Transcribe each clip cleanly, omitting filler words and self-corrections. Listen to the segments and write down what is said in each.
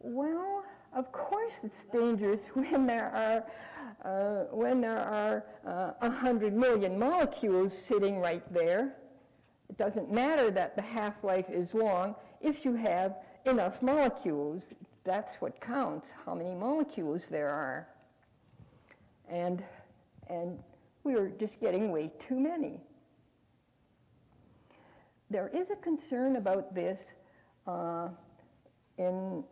Well, of course it's dangerous when there are 100 million molecules sitting right there. It doesn't matter that the half-life is long if you have enough molecules. That's what counts, how many molecules there are. And we're just getting way too many. There is a concern about this in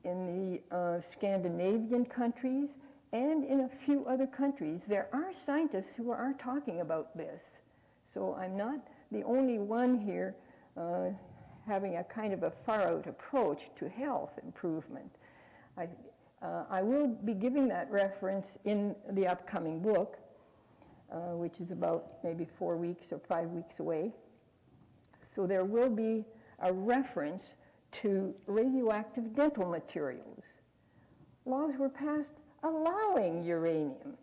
the Scandinavian countries and in a few other countries. There are scientists who are talking about this. So I'm not the only one here having a kind of a far-out approach to health improvement. I will be giving that reference in the upcoming book, which is about maybe 4 weeks or 5 weeks away. So there will be a reference to radioactive dental materials. Laws were passed allowing uranium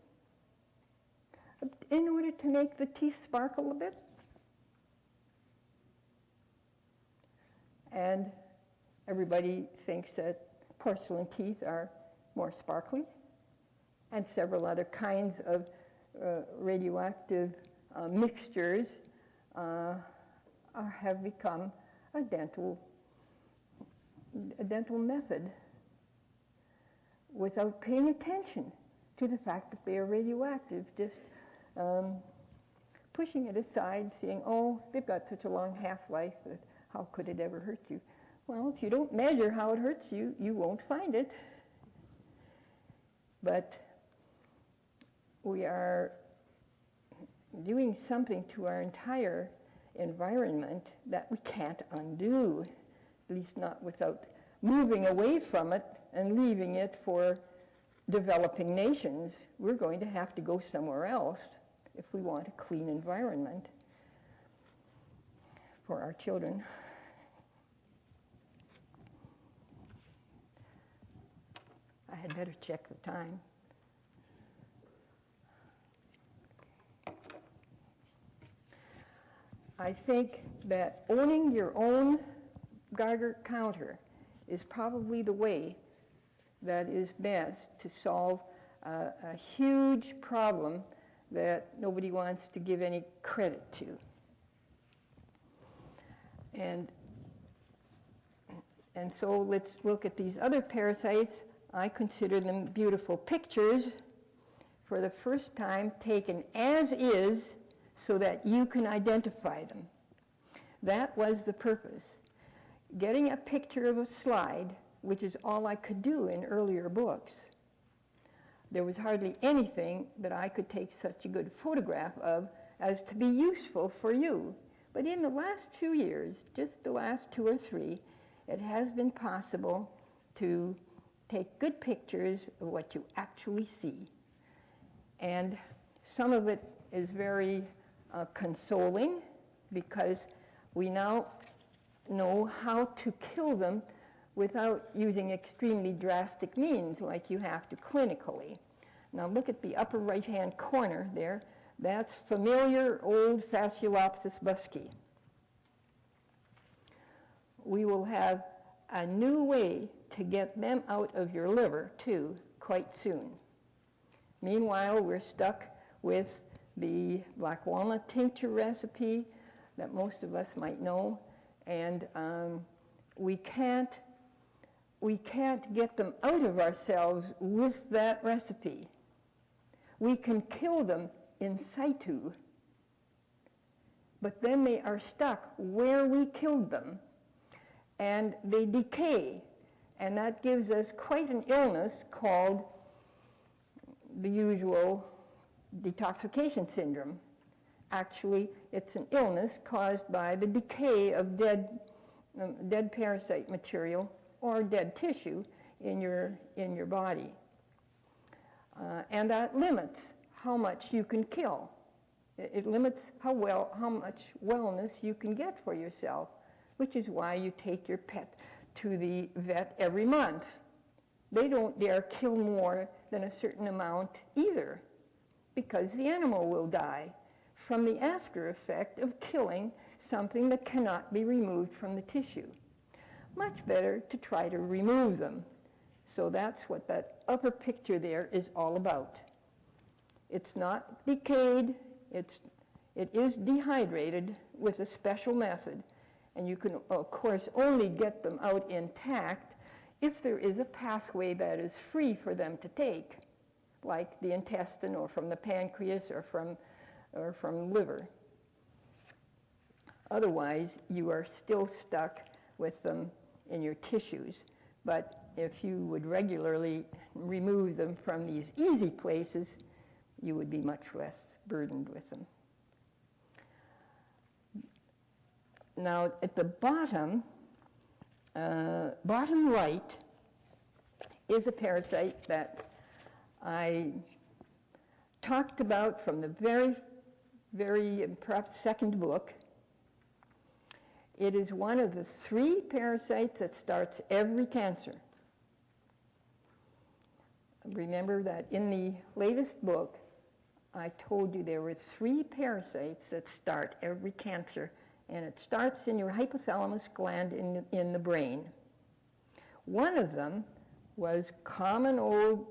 in order to make the teeth sparkle a bit. And everybody thinks that porcelain teeth are more sparkly, and several other kinds of radioactive mixtures have become a dental method without paying attention to the fact that they are radioactive, just pushing it aside, saying, oh, they've got such a long half-life that how could it ever hurt you? Well, if you don't measure how it hurts you, you won't find it. But we are doing something to our entire environment that we can't undo, at least not without moving away from it and leaving it for developing nations. We're going to have to go somewhere else if we want a clean environment for our children. I had better check the time. I think that owning your own Geiger counter is probably the way that is best to solve a huge problem that nobody wants to give any credit to. And so let's look at these other parasites. I consider them beautiful pictures for the first time taken as is so that you can identify them. That was the purpose. Getting a picture of a slide, which is all I could do in earlier books. There was hardly anything that I could take such a good photograph of as to be useful for you. But in the last few years, just the last 2 or 3, it has been possible to take good pictures of what you actually see. And some of it is very consoling because we now know how to kill them without using extremely drastic means like you have to clinically. Now look at the upper right-hand corner there. That's familiar old Fasciolopsis busci. We will have a new way to get them out of your liver, too, quite soon. Meanwhile, we're stuck with the black walnut tincture recipe that most of us might know, and we can't get them out of ourselves with that recipe. We can kill them in situ, but then they are stuck where we killed them, and they decay, and that gives us quite an illness called the usual detoxification syndrome. Actually, it's an illness caused by the decay of dead parasite material or dead tissue in your body. And that limits how much you can kill. It limits how much wellness you can get for yourself, which is why you take your pet to the vet every month. They don't dare kill more than a certain amount either, because the animal will die from the after effect of killing something that cannot be removed from the tissue. Much better to try to remove them So that's what that upper picture there is all about. It's not decayed, it is dehydrated with a special method. And you can, of course, only get them out intact if there is a pathway that is free for them to take, like the intestine or from the pancreas or from liver. Otherwise, you are still stuck with them in your tissues. But if you would regularly remove them from these easy places, you would be much less burdened with them. Now, at the bottom right is a parasite that I talked about from the very perhaps second book. It is one of the 3 parasites that starts every cancer. Remember that in the latest book, I told you there were 3 parasites that start every cancer, and it starts in your hypothalamus gland in the brain. One of them was common old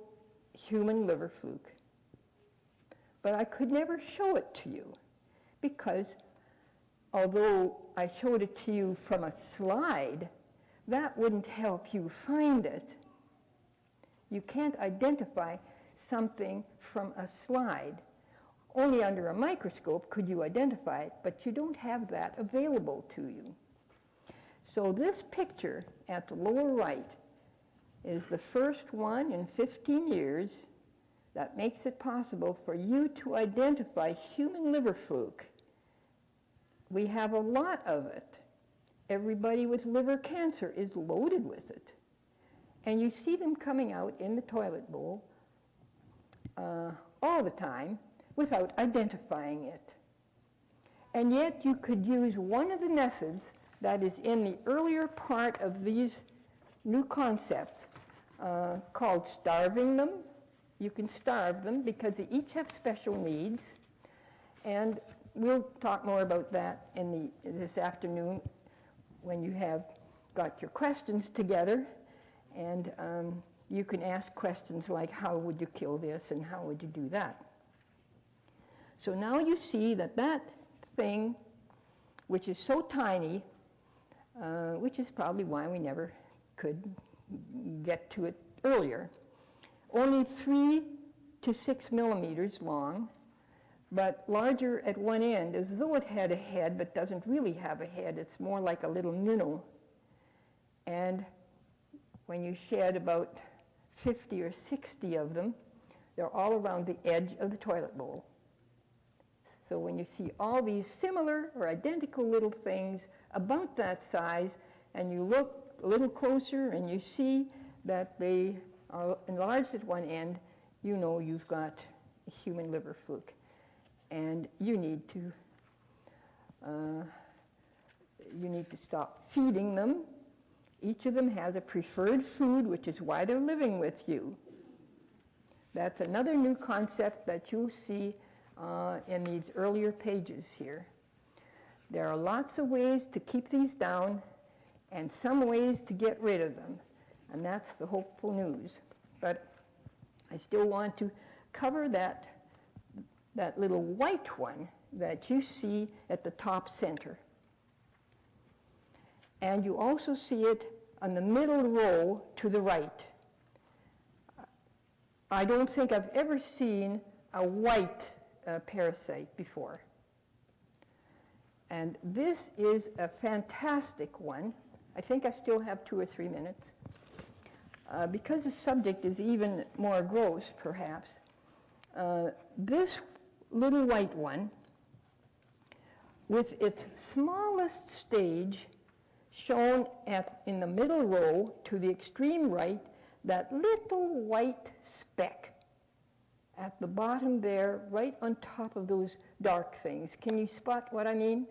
human liver fluke. But I could never show it to you because although I showed it to you from a slide, that wouldn't help you find it. You can't identify something from a slide. Only under a microscope could you identify it, but you don't have that available to you. So this picture at the lower right is the first one in 15 years that makes it possible for you to identify human liver fluke. We have a lot of it. Everybody with liver cancer is loaded with it. And you see them coming out in the toilet bowl all the time without identifying it. And yet you could use one of the methods that is in the earlier part of these new concepts called starving them. You can starve them because they each have special needs. And we'll talk more about that this afternoon when you have got your questions together. And you can ask questions like, how would you kill this and how would you do that? So now you see that that thing, which is so tiny, which is probably why we never could get to it earlier, only 3 to 6 millimeters long, but larger at one end, as though it had a head, but doesn't really have a head. It's more like a little minnow. And when you shed about 50 or 60 of them, they're all around the edge of the toilet bowl. So when you see all these similar or identical little things about that size, and you look a little closer and you see that they are enlarged at one end, you know you've got a human liver fluke. And you need to stop feeding them. Each of them has a preferred food, which is why they're living with you. That's another new concept that you'll see in these earlier pages here. There are lots of ways to keep these down and some ways to get rid of them. And that's the hopeful news. But I still want to cover that little white one that you see at the top center. And you also see it on the middle row to the right. I don't think I've ever seen a white parasite before. And this is a fantastic one. I think I still have 2 or 3 minutes. Because the subject is even more gross, perhaps, this little white one, with its smallest stage shown in the middle row to the extreme right, that little white speck at the bottom there, right on top of those dark things. Can you spot what I mean?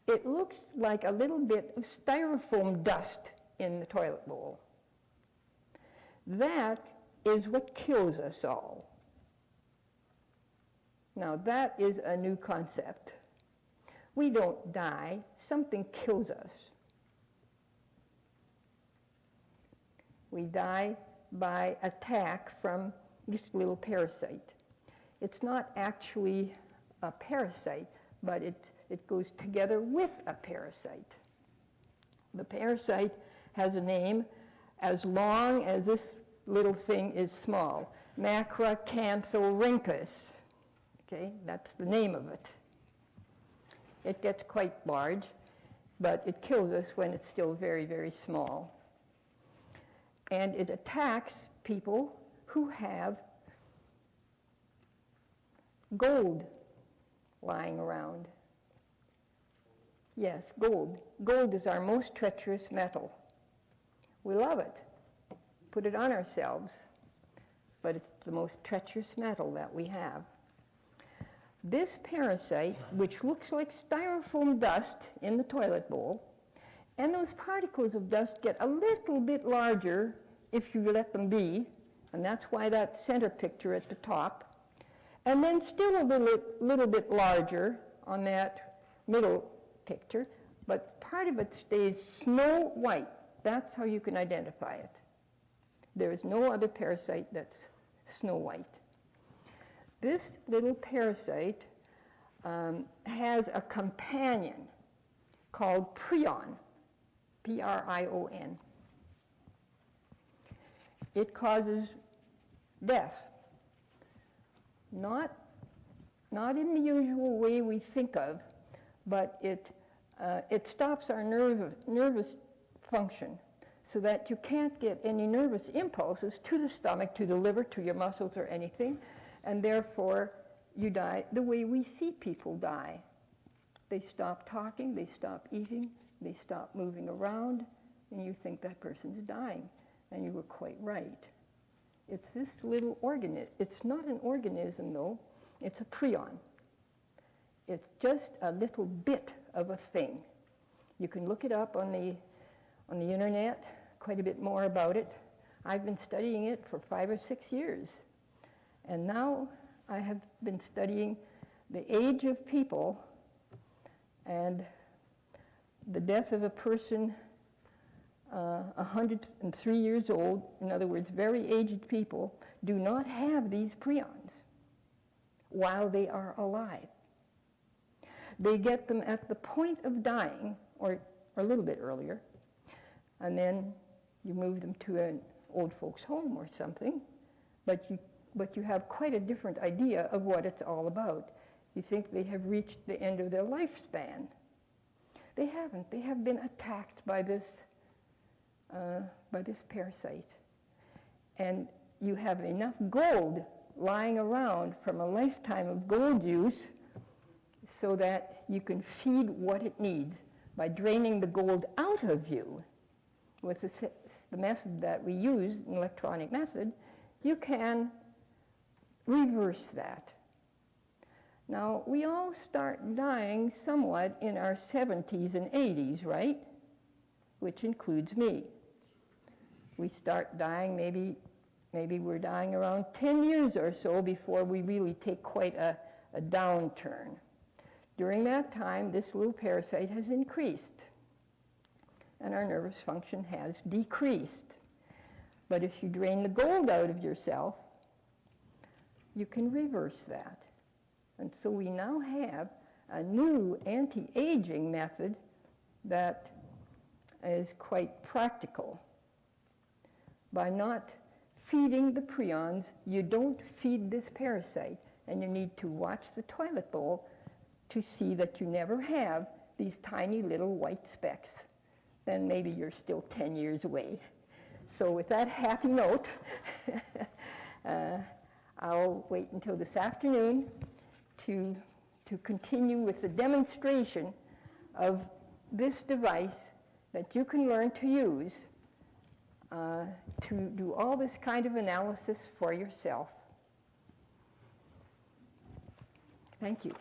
It looks like a little bit of styrofoam dust in the toilet bowl. That is what kills us all. Now that is a new concept. We don't die, something kills us. We die by attack from this little parasite. It's not actually a parasite, but it goes together with a parasite. The parasite has a name as long as this little thing is small. Macracantholrhynchus. Okay, that's the name of it. It gets quite large, but it kills us when it's still very, very small. And it attacks people who have gold lying around. Yes, gold. Gold is our most treacherous metal. We love it. Put it on ourselves. But it's the most treacherous metal that we have. This parasite, which looks like styrofoam dust in the toilet bowl, and those particles of dust get a little bit larger if you let them be, and that's why that center picture at the top, and then still a little bit larger on that middle picture, but part of it stays snow white. That's how you can identify it. There is no other parasite that's snow white. This little parasite has a companion called prion, P-R-I-O-N. It causes death. Not in the usual way we think of, but it stops our nervous function so that you can't get any nervous impulses to the stomach, to the liver, to your muscles or anything, and therefore you die the way we see people die. They stop talking, they stop eating, they stop moving around, and you think that person's dying, and you were quite right. It's this little organism. It's not an organism, though. It's a prion. It's just a little bit of a thing. You can look it up on the internet, quite a bit more about it. I've been studying it for 5 or 6 years. And now I have been studying the age of people and the death of a person 103 years old, in other words, very aged people, do not have these prions while they are alive. They get them at the point of dying, or a little bit earlier, and then you move them to an old folks' home or something, but you have quite a different idea of what it's all about. You think they have reached the end of their lifespan. They haven't. They have been attacked by this parasite. And you have enough gold lying around from a lifetime of gold use so that you can feed what it needs. By draining the gold out of you with the method that we use, an electronic method, you can reverse that. Now, we all start dying somewhat in our 70s and 80s, right? Which includes me. We start dying, maybe we're dying around 10 years or so before we really take quite a downturn. During that time, this little parasite has increased, and our nervous function has decreased. But if you drain the gold out of yourself, you can reverse that. And so we now have a new anti-aging method that is quite practical. By not feeding the prions, you don't feed this parasite, and you need to watch the toilet bowl to see that you never have these tiny little white specks. Then maybe you're still 10 years away. So with that happy note, I'll wait until this afternoon to continue with the demonstration of this device that you can learn to use to do all this kind of analysis for yourself. Thank you.